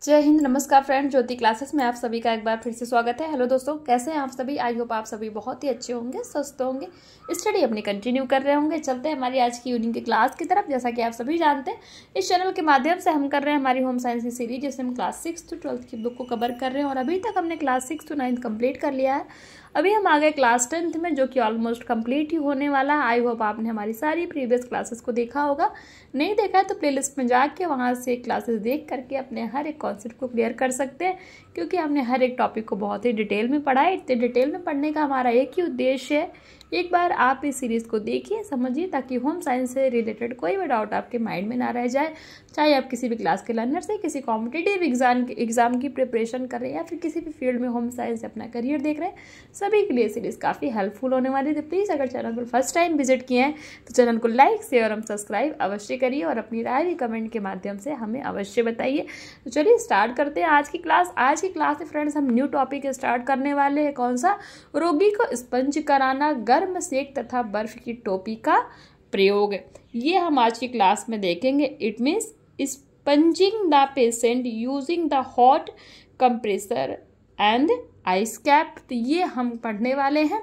जय हिंद। नमस्कार फ्रेंड, ज्योति क्लासेस में आप सभी का एक बार फिर से स्वागत है। हेलो दोस्तों, कैसे हैं आप सभी? आई होप आप सभी बहुत ही अच्छे होंगे, स्वस्थ होंगे, स्टडी अपनी कंटिन्यू कर रहे होंगे। चलते हैं हमारी आज की इवनिंग की क्लास की तरफ। जैसा कि आप सभी जानते हैं, इस चैनल के माध्यम से हम कर रहे हैं हमारी होम साइंस की सीरीज, जिसमें हम क्लास 6 to 12 की बुक को कवर कर रहे हैं और अभी तक हमने क्लास 6 to 9 कंप्लीट कर लिया है। अभी हम आ गए क्लास 10th में, जो कि ऑलमोस्ट कंप्लीट ही होने वाला है। आई होप आपने हमारी सारी प्रीवियस क्लासेस को देखा होगा। नहीं देखा है तो प्लेलिस्ट में जाके वहाँ से क्लासेस देख करके अपने हर एक कॉन्सेप्ट को क्लियर कर सकते हैं, क्योंकि हमने हर एक टॉपिक को बहुत ही डिटेल में पढ़ा है। इतने डिटेल में पढ़ने का हमारा एक ही उद्देश्य है, एक बार आप इस सीरीज़ को देखिए, समझिए, ताकि होम साइंस से रिलेटेड कोई भी डाउट आपके माइंड में ना रह जाए। चाहे आप किसी भी क्लास के लर्नर से किसी कॉम्पिटिटिव एग्जाम की प्रिपरेशन कर रहे हैं या फिर किसी भी फील्ड में होम साइंस से अपना करियर देख रहे हैं, सभी के लिए सीरीज़ काफ़ी हेल्पफुल होने वाली है। तो प्लीज़ अगर चैनल पर फर्स्ट टाइम विजिट किए हैं तो चैनल को लाइक शेयर और सब्सक्राइब अवश्य करिए और अपनी राय भी कमेंट के माध्यम से हमें अवश्य बताइए। तो चलिए स्टार्ट करते हैं आज की क्लास। आज की क्लास में फ्रेंड्स हम न्यू टॉपिक स्टार्ट करने वाले हैं। कौन सा? रोगी को स्पंज कराना, गर्म सेक तथा बर्फ की टोपी का प्रयोग। ये हम आज की क्लास में देखेंगे। It means spongin the patient using the hot compressor and ice cap. तो ये हम पढ़ने वाले हैं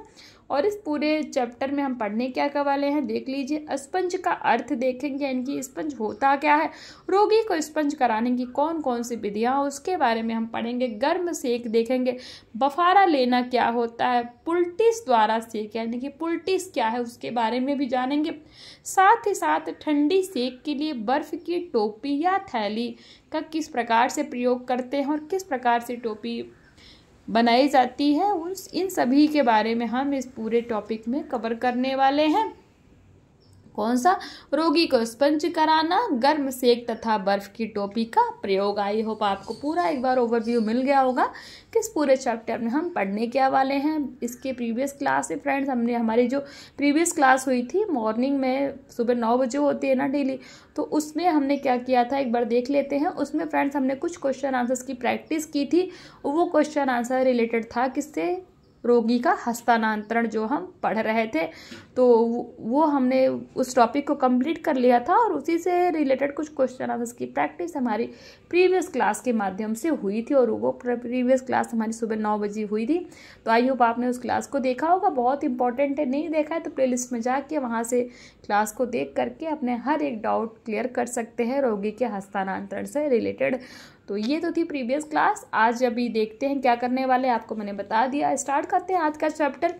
और इस पूरे चैप्टर में हम पढ़ने क्या क्या वाले हैं देख लीजिए। स्पंज का अर्थ देखेंगे, यानी कि स्पंज होता क्या है, रोगी को स्पंज कराने की कौन कौन सी विधियां उसके बारे में हम पढ़ेंगे। गर्म सेक देखेंगे, बफारा लेना क्या होता है, पुल्टिस द्वारा सेक यानी कि पुल्टिस क्या है उसके बारे में भी जानेंगे। साथ ही साथ ठंडी सेक के लिए बर्फ की टोपी या थैली का किस प्रकार से प्रयोग करते हैं और किस प्रकार से टोपी बनाई जाती है, इन सभी के बारे में हम इस पूरे टॉपिक में कवर करने वाले हैं। कौन सा? रोगी को स्पंज कराना, गर्म सेक तथा बर्फ की टोपी का प्रयोग। आई होप आपको पूरा एक बार ओवरव्यू मिल गया होगा कि इस पूरे चैप्टर में हम पढ़ने क्या वाले हैं। इसके प्रीवियस क्लास में फ्रेंड्स हमने हमारी जो प्रीवियस क्लास हुई थी मॉर्निंग में, सुबह 9 बजे होती है ना डेली, तो उसमें हमने क्या किया था एक बार देख लेते हैं। उसमें फ्रेंड्स हमने कुछ क्वेश्चन आंसर्स की प्रैक्टिस की थी। वो क्वेश्चन आंसर रिलेटेड था किससे? रोगी का हस्तांतरण जो हम पढ़ रहे थे। तो वो हमने उस टॉपिक को कंप्लीट कर लिया था और उसी से रिलेटेड कुछ क्वेश्चन आंसर्स की प्रैक्टिस हमारी प्रीवियस क्लास के माध्यम से हुई थी और वो प्रीवियस क्लास हमारी सुबह 9 बजे हुई थी। तो आई होप आपने उस क्लास को देखा होगा, बहुत इंपॉर्टेंट है। नहीं देखा है तो प्लेलिस्ट में जाके वहाँ से क्लास को देख करके अपने हर एक डाउट क्लियर कर सकते हैं रोगी के हस्तांतरण से रिलेटेड। तो ये तो थी प्रीवियस क्लास। आज अभी देखते हैं क्या करने वाले, आपको मैंने बता दिया। स्टार्ट करते हैं आज का चैप्टर।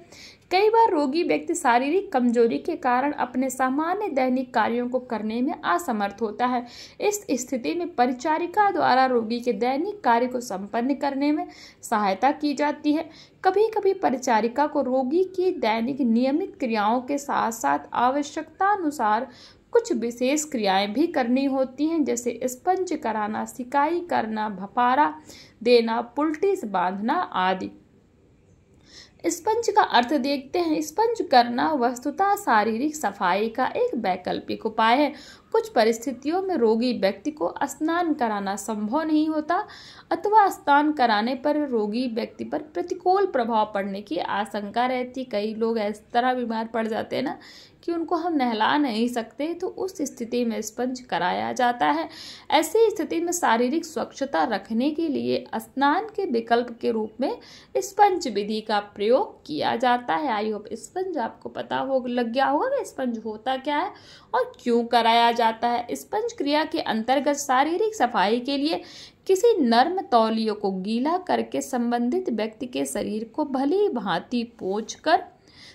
कई बार रोगी व्यक्ति शारीरिक कमजोरी के कारण अपने सामान्य दैनिक कार्यों को करने में असमर्थ होता है। इस स्थिति में परिचारिका द्वारा रोगी के दैनिक कार्य को संपन्न करने में सहायता की जाती है। कभी कभी परिचारिका को रोगी की दैनिक नियमित क्रियाओं के साथ साथ आवश्यकता अनुसार कुछ विशेष क्रियाएं भी करनी होती हैं, जैसे स्पंज कराना, सिकाई करना, भपारा देना, पुल्टिस बांधना आदि। स्पंज का अर्थ देखते हैं। स्पंज करना वस्तुतः शारीरिक सफाई का एक वैकल्पिक उपाय है। कुछ परिस्थितियों में रोगी व्यक्ति को स्नान कराना संभव नहीं होता अथवा स्नान कराने पर रोगी व्यक्ति पर प्रतिकूल प्रभाव पड़ने की आशंका रहती। कई लोग इस तरह बीमार पड़ जाते हैं ना कि उनको हम नहला नहीं सकते, तो उस स्थिति में स्पंज कराया जाता है। ऐसी स्थिति में शारीरिक स्वच्छता रखने के लिए स्नान के विकल्प के रूप में स्पंज विधि का प्रयोग किया जाता है। आई होप स्पंज आपको पता लग गया होगा कि स्पंज होता क्या है और क्यों कराया जाता है। स्पंज क्रिया के अंतर्गत शारीरिक सफाई के लिए किसी नर्म तौलियों को गीला करके संबंधित व्यक्ति के शरीर को भली भांति पोंछकर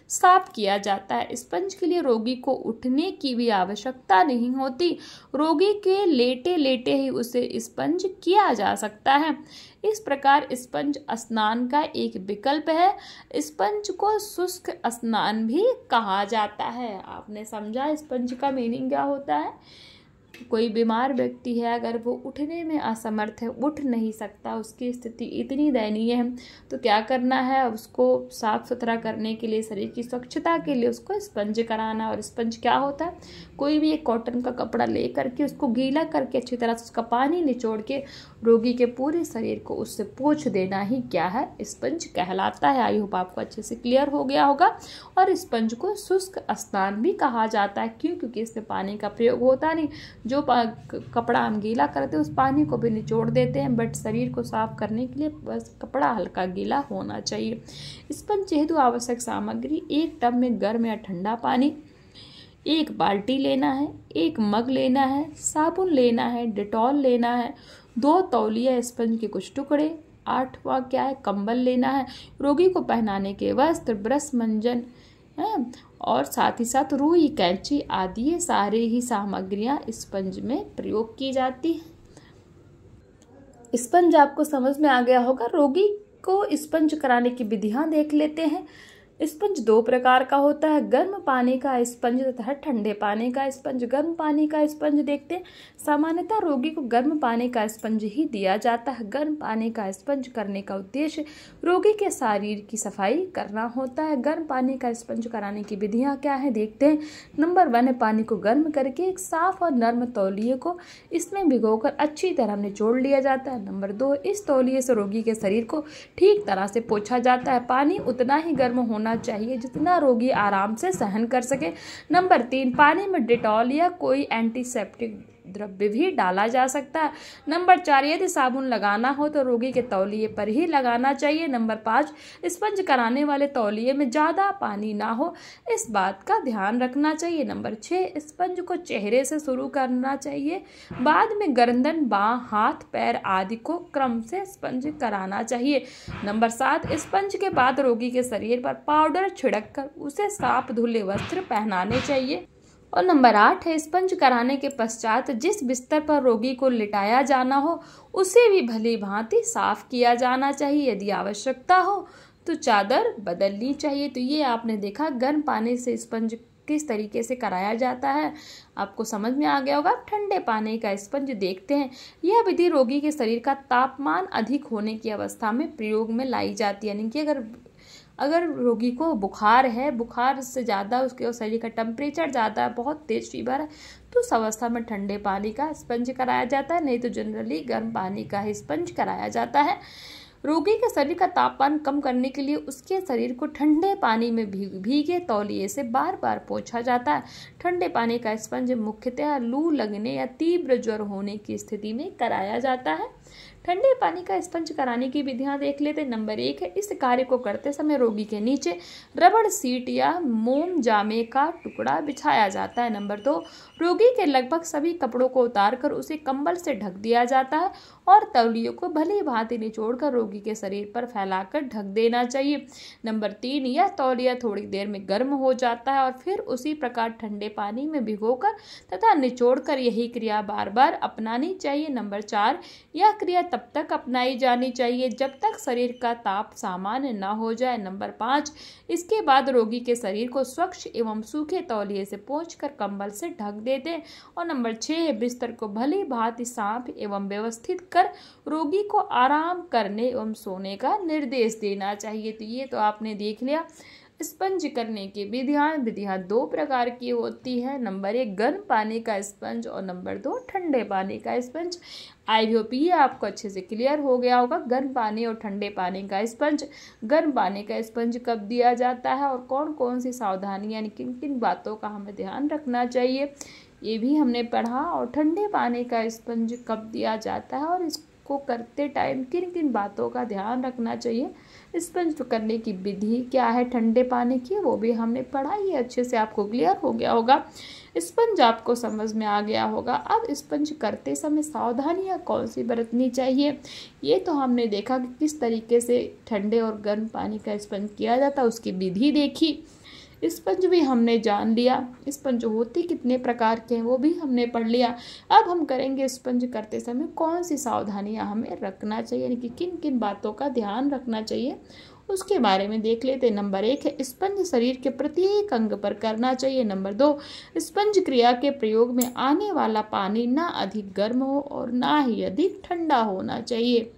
साफ किया जाता है। स्पंज के लिए रोगी को उठने की भी आवश्यकता नहीं होती। रोगी के लेटे लेटे ही उसे स्पंज किया जा सकता है। इस प्रकार स्पंज स्नान का एक विकल्प है। स्पंज को शुष्क स्नान भी कहा जाता है। आपने समझा स्पंज का मीनिंग क्या होता है? कोई बीमार व्यक्ति है, अगर वो उठने में असमर्थ है, उठ नहीं सकता, उसकी स्थिति इतनी दयनीय है, तो क्या करना है? उसको साफ सुथरा करने के लिए, शरीर की स्वच्छता के लिए उसको स्पंज कराना। और स्पंज क्या होता है? कोई भी एक कॉटन का कपड़ा ले करके उसको गीला करके अच्छी तरह से उसका पानी निचोड़ के रोगी के पूरे शरीर को उससे पोंछ देना ही क्या है? स्पंज कहलाता है। आई होप आपको अच्छे से क्लियर हो गया होगा। और स्पंज को शुष्क स्नान भी कहा जाता है। क्यों? क्योंकि इसमें पानी का प्रयोग होता नहीं, जो कपड़ा हम गीला करते हैं उस पानी को भी निचोड़ देते हैं, बट शरीर को साफ करने के लिए बस कपड़ा हल्का गीला होना चाहिए। स्पंज हेतु आवश्यक सामग्री: एक टब में गर्म या ठंडा पानी, एक बाल्टी लेना है, एक मग लेना है, साबुन लेना है, डेटॉल लेना है, 2 तौलिया स्पंज के कुछ टुकड़े, 8वां क्या है, कंबल लेना है, रोगी को पहनाने के वस्त्र, ब्रश, मंजन है, और साथ ही साथ रुई, कैंची आदि ये सारे ही सामग्रियां स्पंज में प्रयोग की जाती है। स्पंज आपको समझ में आ गया होगा। रोगी को स्पंज कराने की विधियां देख लेते हैं। स्पंज 2 प्रकार का होता है, गर्म पानी का स्पंज तथा ठंडे पानी का स्पंज। गर्म पानी का स्पंज देखते हैं, सामान्यतः रोगी को गर्म पानी का स्पंज ही दिया जाता है। गर्म पानी का स्पंज करने का उद्देश्य रोगी के शरीर की सफाई करना होता है। गर्म पानी का स्पंज कराने की विधियां क्या है देखते हैं। नंबर 1 है, पानी को गर्म करके एक साफ और नर्म तौलिए को इसमें भिगोकर अच्छी तरह निचोड़ लिया जाता है। नंबर 2, इस तौलिए से रोगी के शरीर को ठीक तरह से पोंछा जाता है। पानी उतना ही गर्म होना चाहिए जितना रोगी आराम से सहन कर सके। नंबर 3, पानी में डेटॉल या कोई एंटीसेप्टिक द्रव्य भी डाला जा सकता है। नंबर 4, यदि साबुन लगाना हो तो रोगी के तौलिए पर ही लगाना चाहिए। नंबर 5, स्पंज कराने वाले तौलिए में ज़्यादा पानी ना हो, इस बात का ध्यान रखना चाहिए। नंबर 6, स्पंज को चेहरे से शुरू करना चाहिए, बाद में गर्दन, बाँह, हाथ, पैर आदि को क्रम से स्पंज कराना चाहिए। नंबर 7, स्पंज के बाद रोगी के शरीर पर पाउडर छिड़क कर उसे साफ धुले वस्त्र पहनाने चाहिए। और नंबर 8 है, स्पंज कराने के पश्चात जिस बिस्तर पर रोगी को लिटाया जाना हो उसे भी भली भांति साफ किया जाना चाहिए। यदि आवश्यकता हो तो चादर बदलनी चाहिए। तो ये आपने देखा गर्म पानी से स्पंज किस तरीके से कराया जाता है, आपको समझ में आ गया होगा। ठंडे पानी का स्पंज देखते हैं। यह विधि रोगी के शरीर का तापमान अधिक होने की अवस्था में प्रयोग में लाई जाती है, यानी कि अगर रोगी को बुखार है, बुखार से ज़्यादा उसके शरीर का टेम्परेचर ज़्यादा है, बहुत तेज फीवर है, तो उस अवस्था में ठंडे पानी का स्पंज कराया जाता है, नहीं तो जनरली गर्म पानी का ही स्पंज कराया जाता है। रोगी के शरीर का तापमान कम करने के लिए उसके शरीर को ठंडे पानी में भीगे तौलिए से बार बार पोंछा जाता है। ठंडे पानी का स्पंज मुख्यतः लू लगने या तीव्र ज्वर होने की स्थिति में कराया जाता है। ठंडे पानी का स्पंज कराने की विधियां देख लेते हैं। नंबर 1 है, इस कार्य को करते समय रोगी के नीचे रबड़ सीट या मोम जामे का टुकड़ा बिछाया जाता है। नंबर 2, रोगी के लगभग सभी कपड़ों को उतारकर उसे कंबल से ढक दिया जाता है और तौलियों को भली भांति निचोड़कर रोगी के शरीर पर फैलाकर ढक देना चाहिए। नंबर 3, यह तौलिया थोड़ी देर में गर्म हो जाता है और फिर उसी प्रकार ठंडे पानी में भिगोकर तथा निचोड़कर यही क्रिया बार बार अपनानी चाहिए। नंबर 4, यह क्रिया तब तक अपनाई जानी चाहिए जब तक शरीर का ताप सामान्य न हो जाए। नंबर 5, इसके बाद रोगी के शरीर को स्वच्छ एवं सूखे तौलिए से पोंछकर कंबल से ढक दे दें। और नंबर 6, बिस्तर को भली भांति साफ एवं व्यवस्थित कर रोगी को आराम करने एवं सोने का निर्देश देना चाहिए। तो ये तो आपने देख लिया स्पंज करने की विधियां 2 प्रकार की होती है। नंबर 1 गर्म पानी का स्पंज और नंबर 2 ठंडे पानी का स्पंज। आई होप ये आपको अच्छे से क्लियर हो गया होगा। गर्म पानी और ठंडे पानी का स्पंज, गर्म पानी का स्पंज कब दिया जाता है और कौन कौन सी सावधानी यानी किन किन बातों का हमें ध्यान रखना चाहिए, ये भी हमने पढ़ा। और ठंडे पानी का स्पंज कब दिया जाता है और इसको करते टाइम किन किन बातों का ध्यान रखना चाहिए, स्पंज करने की विधि क्या है ठंडे पानी की, वो भी हमने पढ़ा। ये अच्छे से आपको क्लियर हो गया होगा, स्पंज आपको समझ में आ गया होगा। अब स्पंज करते समय सावधानियां कौन सी बरतनी चाहिए, ये तो हमने देखा कि किस तरीके से ठंडे और गर्म पानी का स्पंज किया जाता है, उसकी विधि देखी। स्पंज भी हमने जान लिया, स्पंज होते कितने प्रकार के हैं वो भी हमने पढ़ लिया। अब हम करेंगे स्पंज करते समय कौन सी सावधानियां हमें रखना चाहिए, यानी कि किन किन बातों का ध्यान रखना चाहिए, उसके बारे में देख लेते हैं। नंबर 1 है, स्पंज शरीर के प्रत्येक अंग पर करना चाहिए। नंबर 2, स्पंज क्रिया के प्रयोग में आने वाला पानी ना अधिक गर्म हो और ना ही अधिक ठंडा होना चाहिए।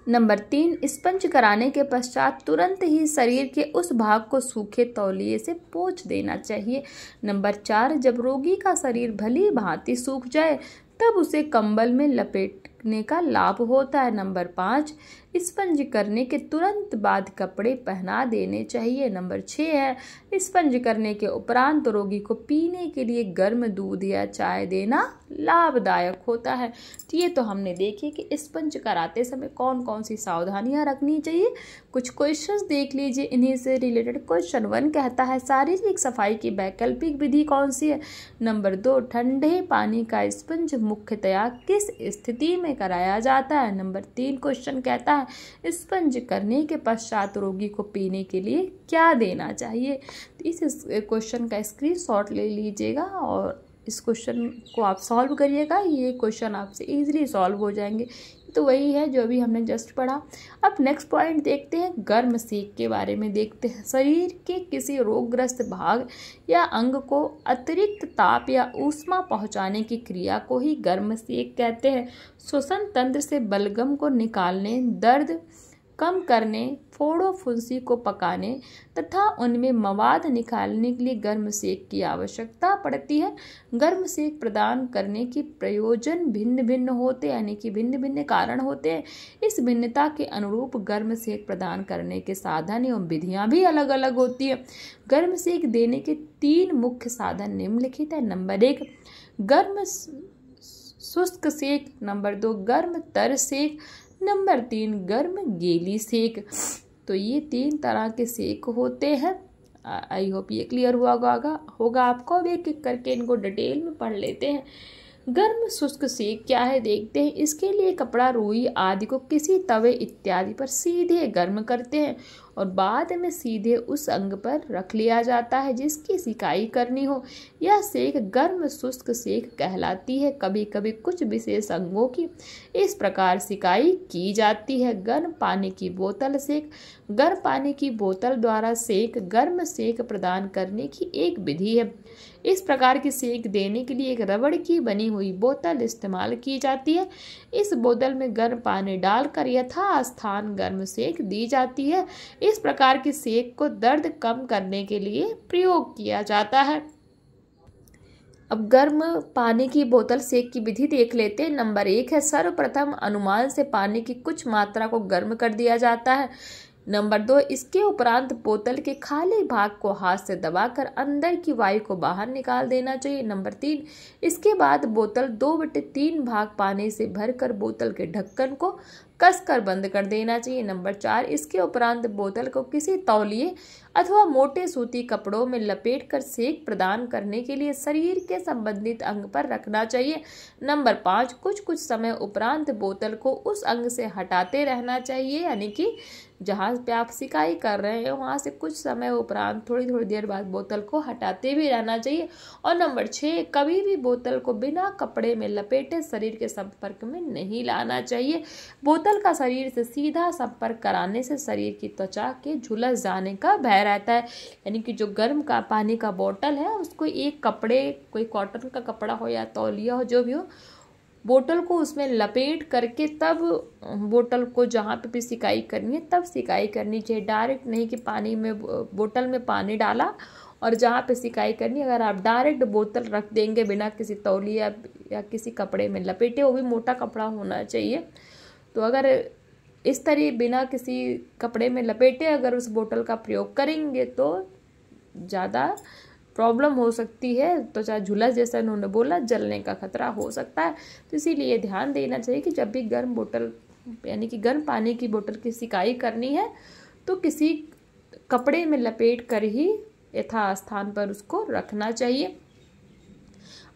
नंबर 3, स्पंज कराने के पश्चात तुरंत ही शरीर के उस भाग को सूखे तौलिए से पोंछ देना चाहिए। नंबर 4, जब रोगी का शरीर भली भांति सूख जाए तब उसे कंबल में लपेटने का लाभ होता है। नंबर 5, स्पंज करने के तुरंत बाद कपड़े पहना देने चाहिए। नंबर 6 है, स्पंज करने के उपरांत रोगी को पीने के लिए गर्म दूध या चाय देना लाभदायक होता है। तो ये तो हमने देखी कि स्पंज कराते समय कौन कौन सी सावधानियां रखनी चाहिए। कुछ क्वेश्चंस देख लीजिए इन्हीं से रिलेटेड। क्वेश्चन 1 कहता है शारीरिक सफाई की वैकल्पिक विधि कौन सी है। नंबर 2, ठंडे पानी का स्पंज मुख्यतया किस स्थिति में कराया जाता है। नंबर 3 क्वेश्चन कहता है स्पंज करने के पश्चात रोगी को पीने के लिए क्या देना चाहिए। तो इस क्वेश्चन का स्क्रीनशॉट ले लीजिएगा और इस क्वेश्चन को आप सॉल्व करिएगा। ये क्वेश्चन आपसे इजीली सॉल्व हो जाएंगे। तो वही है जो अभी हमने जस्ट पढ़ा। अब नेक्स्ट पॉइंट देखते हैं, गर्म सेक के बारे में देखते हैं। शरीर के किसी रोगग्रस्त भाग या अंग को अतिरिक्त ताप या ऊष्मा पहुंचाने की क्रिया को ही गर्म सेक कहते हैं। श्वसन तंत्र से बलगम को निकालने, दर्द कम करने, फोड़ों फुंसी को पकाने तथा उनमें मवाद निकालने के लिए गर्म सेक की आवश्यकता पड़ती है। गर्म सेक प्रदान करने की प्रयोजन भिन्न भिन्न होते हैं, यानी कि भिन्न भिन्न कारण होते हैं। इस भिन्नता के अनुरूप गर्म सेक प्रदान करने के साधन एवं विधियां भी अलग अलग होती है। गर्म सेक देने के 3 मुख्य साधन निम्नलिखित है। नंबर 1, गर्म शुष्क सेक। नंबर 2, गर्म तर सेक। नंबर 3, गर्म गीली सेक। तो ये 3 तरह के सेक होते हैं। आई होप ये क्लियर होगा आपको। अब एक एक करके इनको डिटेल में पढ़ लेते हैं। गर्म शुष्क सेक क्या है देखते हैं। इसके लिए कपड़ा, रुई आदि को किसी तवे इत्यादि पर सीधे गर्म करते हैं और बाद में सीधे उस अंग पर रख लिया जाता है जिसकी सिकाई करनी हो। यह सेक गर्म शुष्क सेक कहलाती है। कभी कभी कुछ विशेष अंगों की इस प्रकार सिकाई की जाती है। गर्म पानी की बोतल सेक। गर्म पानी की बोतल द्वारा सेक गर्म सेक प्रदान करने की एक विधि है। इस प्रकार की सेक देने के लिए एक रबड़ की बनी हुई बोतल इस्तेमाल की जाती है। इस बोतल में गर्म पानी डालकर यथास्थान गर्म सेक दी जाती है। इस प्रकार की सेक को दर्द कम करने के लिए प्रयोग किया जाता है। अब गर्म पानी की बोतल सेक की विधि देख लेते हैं। नंबर 1 है, सर्वप्रथम अनुमान से पानी की कुछ मात्रा को गर्म कर दिया जाता है। नंबर 2, इसके उपरांत बोतल के खाली भाग को हाथ से दबाकर अंदर की वायु को बाहर निकाल देना चाहिए। नंबर 3, इसके बाद बोतल 2/3 भाग पानी से भरकर बोतल के ढक्कन को कसकर बंद कर देना चाहिए। नंबर 4, इसके उपरांत बोतल को किसी तौलिए अथवा मोटे सूती कपड़ों में लपेटकर सेक प्रदान करने के लिए शरीर के संबंधित अंग पर रखना चाहिए। नंबर 5, कुछ समय उपरांत बोतल को उस अंग से हटाते रहना चाहिए, यानी कि जहाँ पे आप सिकाई कर रहे हैं वहाँ से कुछ समय उपरांत थोड़ी थोड़ी देर बाद बोतल को हटाते भी रहना चाहिए। और नंबर 6, कभी भी बोतल को बिना कपड़े में लपेटे शरीर के संपर्क में नहीं लाना चाहिए। बोतल का शरीर से सीधा संपर्क कराने से शरीर की त्वचा के झुलस जाने का भय रहता है। यानी कि जो गर्म का पानी का बोतल है उसको एक कपड़े, कोई कॉटन का कपड़ा हो या तौलिया हो, जो भी हो, बोतल को उसमें लपेट करके तब बोतल को जहाँ पे भी सिकाई करनी है तब सिकाई करनी चाहिए। डायरेक्ट नहीं कि पानी में, बोतल में पानी डाला और जहाँ पे सिकाई करनी, अगर आप डायरेक्ट बोतल रख देंगे बिना किसी तौलिया या किसी कपड़े में लपेटे, वो भी मोटा कपड़ा होना चाहिए, तो अगर इस तरह बिना किसी कपड़े में लपेटे अगर उस बोतल का प्रयोग करेंगे तो ज़्यादा प्रॉब्लम हो सकती है। तो चाहे झुलस, जैसा उन्होंने बोला, जलने का खतरा हो सकता है। तो इसीलिए ध्यान देना चाहिए कि जब भी गर्म बोतल यानी कि गर्म पानी की बोतल की सिकाई करनी है तो किसी कपड़े में लपेट कर ही यथास्थान पर उसको रखना चाहिए।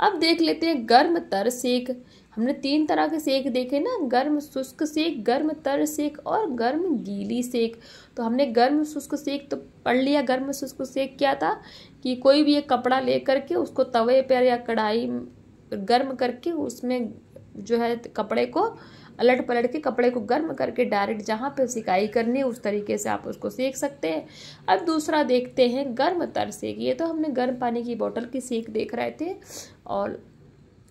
अब देख लेते हैं गर्म तर सेक। हमने 3 तरह के सेक देखे ना, गर्म शुष्क सेक, गर्म तर सेक और गर्म गीली सेक। तो हमने गर्म शुष्क सेक तो पढ़ लिया। गर्म शुष्क सेक क्या था कि कोई भी एक कपड़ा लेकर के उसको तवे पर या कढ़ाई गर्म करके उसमें जो है कपड़े को अलट पलट के कपड़े को गर्म करके डायरेक्ट जहाँ पे सिकाई करनी है उस तरीके से आप उसको सेक सकते हैं। अब दूसरा देखते हैं गर्म तर सेक। ये तो हमने गर्म पानी की बोतल की सेक देख रहे थे। और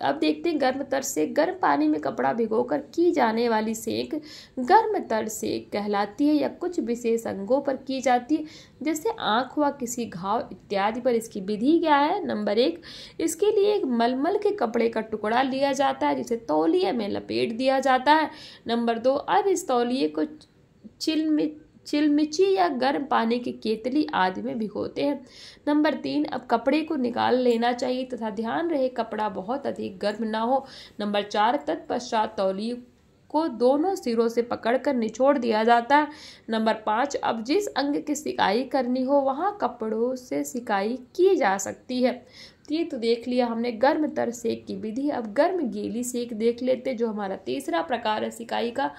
अब देखते हैं गर्म तर सेक। गर्म पानी में कपड़ा भिगोकर की जाने वाली सेक गर्म तर सेक कहलाती है या कुछ विशेष अंगों पर की जाती है, जैसे आँख हुआ, किसी घाव इत्यादि पर। इसकी विधि क्या है। नंबर 1, इसके लिए एक मलमल के कपड़े का टुकड़ा लिया जाता है जिसे तौलिए में लपेट दिया जाता है। नंबर 2, अब इस तौलिए को चिलमिची या गर्म पानी की केतली आदि में भिगोते हैं। नंबर 3, अब कपड़े को निकाल लेना चाहिए तथा ध्यान रहे कपड़ा बहुत अधिक गर्म ना हो। नंबर 4, तत्पश्चात तौलिए को दोनों सिरों से पकड़कर निचोड़ दिया जाता है। नंबर 5, अब जिस अंग की सिकाई करनी हो वहां कपड़ों से सिकाई की जा सकती है। ये तो देख लिया हमने गर्म तर सेक की विधि। अब गर्म गीली सेक देख लेते, जो हमारा तीसरा प्रकार है सिकाई का।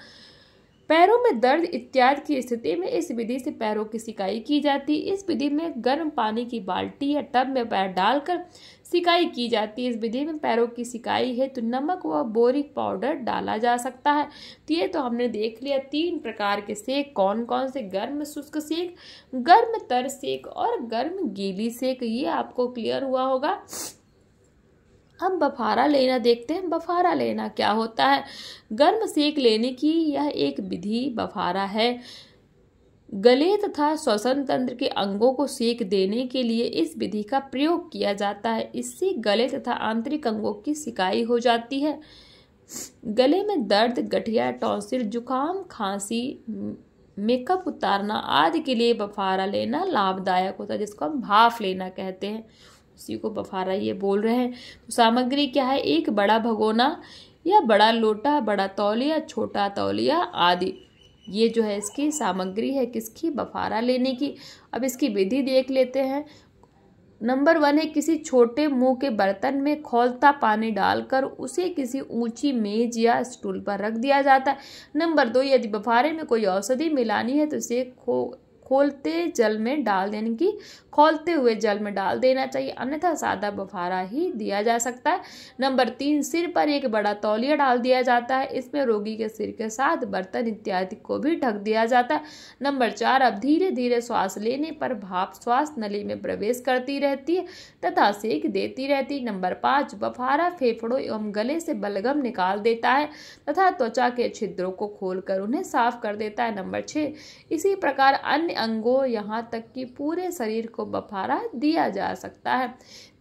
पैरों में दर्द इत्यादि की स्थिति में इस विधि से पैरों की सिकाई की जाती है। इस विधि में गर्म पानी की बाल्टी या टब में पैर डालकर सिकाई की जाती है। इस विधि में पैरों की सिकाई है तो नमक व बोरिक पाउडर डाला जा सकता है। तो ये तो हमने देख लिया 3 प्रकार के सेक कौन कौन से, गर्म शुष्क सेक, गर्म तर सेक और गर्म गीली सेक। ये आपको क्लियर हुआ होगा। अब बफारा लेना देखते हैं। बफारा लेना क्या होता है? गर्म सेक लेने की यह एक विधि बफारा है। गले तथा श्वसन तंत्र के अंगों को सेक देने के लिए इस विधि का प्रयोग किया जाता है। इससे गले तथा आंतरिक अंगों की सिकाई हो जाती है। गले में दर्द, गठिया, टॉन्सिल, जुकाम, खांसी, मेकअप उतारना आदि के लिए बफारा लेना लाभदायक होता है, जिसको हम भाफ लेना कहते हैं। उसी को बफारा ये बोल रहे हैं। तो सामग्री क्या है? एक बड़ा भगोना या बड़ा लोटा, बड़ा तौलिया, छोटा तौलिया आदि। ये जो है इसकी सामग्री है किसकी? बफारा लेने की। अब इसकी विधि देख लेते हैं। नंबर 1 है, किसी छोटे मुंह के बर्तन में खौलता पानी डालकर उसे किसी ऊंची मेज या स्टूल पर रख दिया जाता है। नंबर 2, यदि बफारे में कोई औषधि मिलानी है तो इसे खोलते हुए जल में डाल देना चाहिए, अन्यथा सादा बफारा ही दिया जा सकता है। नंबर 3, सिर पर एक बड़ा तौलिया डाल दिया जाता है। इसमें रोगी के सिर के साथ बर्तन इत्यादि को भी ढक दिया जाता है। नंबर 4, अब धीरे धीरे श्वास लेने पर भाप श्वास नली में प्रवेश करती रहती है तथा सेक देती रहती है। नंबर 5, बफारा फेफड़ों एवं गले से बलगम निकाल देता है तथा त्वचा के छिद्रों को खोलकर उन्हें साफ कर देता है। नंबर 6, इसी प्रकार अन्य अंगों यहाँ तक कि पूरे शरीर को बफारा दिया जा सकता है।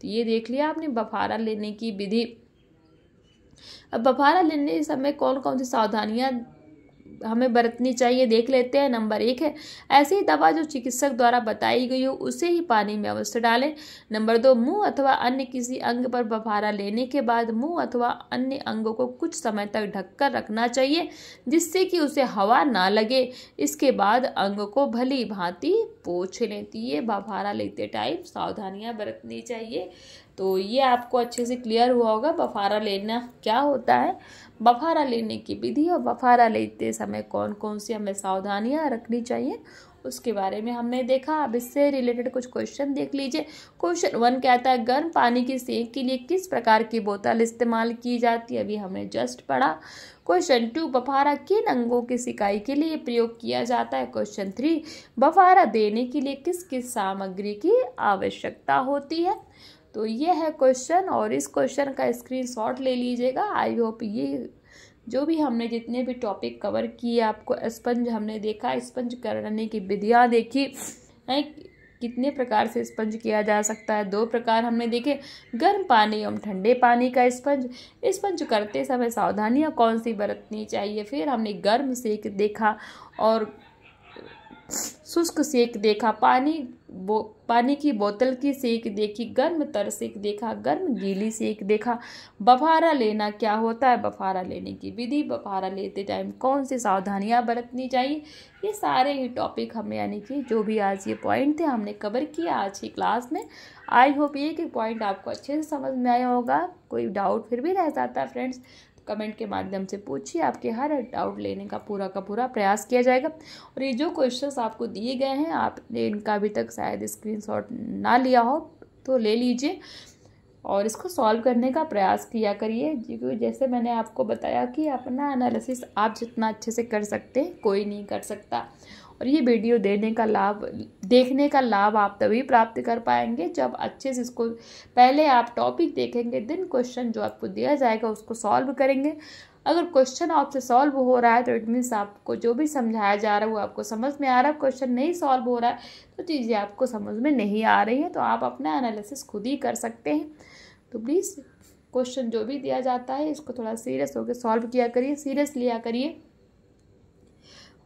तो ये देख लिया आपने बफारा लेने की विधि। अब बफारा लेने के समय कौन कौन सी सावधानियां हमें बरतनी चाहिए देख लेते हैं। नंबर 1 है, ऐसी दवा जो चिकित्सक द्वारा बताई गई हो उसे ही पानी में अवश्य डालें। नंबर 2, मुंह अथवा अन्य किसी अंग पर बफारा लेने के बाद मुंह अथवा अन्य अंगों को कुछ समय तक ढककर रखना चाहिए जिससे कि उसे हवा ना लगे। इसके बाद अंग को भली भांति पोंछ लें। तो ये बफारा लेते टाइम सावधानियां बरतनी चाहिए। तो ये आपको अच्छे से क्लियर हुआ होगा बफारा लेना क्या होता है, बफारा लेने की विधि और बफारा लेते समय कौन कौन सी हमें सावधानियां रखनी चाहिए उसके बारे में हमने देखा। अब इससे रिलेटेड कुछ क्वेश्चन देख लीजिए। क्वेश्चन 1 कहता है, गर्म पानी की सेक के लिए किस प्रकार की बोतल इस्तेमाल की जाती है? अभी हमने जस्ट पढ़ा। क्वेश्चन 2, बफारा किन अंगों की सिकाई के लिए प्रयोग किया जाता है? क्वेश्चन 3, बफारा देने के लिए किस किस सामग्री की आवश्यकता होती है? तो ये है क्वेश्चन और इस क्वेश्चन का स्क्रीनशॉट ले लीजिएगा। आई होप ये जो भी हमने जितने भी टॉपिक कवर किए, आपको स्पंज हमने देखा, स्पंज करने की विधियाँ देखी हैं, कितने प्रकार से स्पंज किया जा सकता है। 2 प्रकार हमने देखे, गर्म पानी एवं ठंडे पानी का स्पंज। स्पंज करते समय सावधानियाँ कौन सी बरतनी चाहिए। फिर हमने गर्म सेक देखा और शुष्क सेक देखा, पानी की बोतल की सेक देखी, गर्म तर सेक देखा, गर्म गीली सेक देखा। बफारा लेना क्या होता है, बफारा लेने की विधि, बफारा लेते टाइम कौन सी सावधानियां बरतनी चाहिए, ये सारे ही टॉपिक हमें यानी कि जो भी आज ये पॉइंट थे हमने कवर किया आज की क्लास में। आई होप ये कि पॉइंट आपको अच्छे से समझ में आया होगा। कोई डाउट फिर भी रह जाता है फ्रेंड्स, कमेंट के माध्यम से पूछिए, आपके हर डाउट लेने का पूरा प्रयास किया जाएगा। और ये जो क्वेश्चंस आपको दिए गए हैं आपने इनका अभी तक शायद स्क्रीनशॉट ना लिया हो तो ले लीजिए और इसको सॉल्व करने का प्रयास किया करिए, क्योंकि जैसे मैंने आपको बताया कि अपना एनालिसिस आप जितना अच्छे से कर सकते हैं कोई नहीं कर सकता। और ये वीडियो देखने का लाभ आप तभी प्राप्त कर पाएंगे जब अच्छे से इसको पहले आप टॉपिक देखेंगे, देन क्वेश्चन जो आपको दिया जाएगा उसको सॉल्व करेंगे। अगर क्वेश्चन आपसे सॉल्व हो रहा है तो इट मीन्स आपको जो भी समझाया जा रहा है वो आपको समझ में आ रहा है। क्वेश्चन नहीं सॉल्व हो रहा है तो चीज़ें आपको समझ में नहीं आ रही हैं, तो आप अपना एनालिसिस खुद ही कर सकते हैं। तो प्लीज़ क्वेश्चन जो भी दिया जाता है इसको थोड़ा सीरियस होकर सॉल्व किया करिए, सीरियस लिया करिए।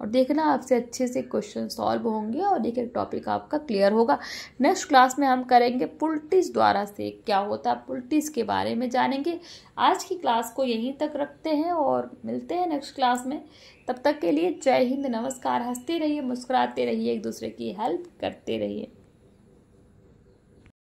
और देखना आपसे अच्छे से क्वेश्चन सॉल्व होंगे और एक एक टॉपिक आपका क्लियर होगा। नेक्स्ट क्लास में हम करेंगे पुलटिस द्वारा से क्या होता है, पुलटिस के बारे में जानेंगे। आज की क्लास को यहीं तक रखते हैं और मिलते हैं नेक्स्ट क्लास में। तब तक के लिए जय हिंद, नमस्कार। हंसते रहिए, मुस्कुराते रहिए, एक दूसरे की हेल्प करते रहिए।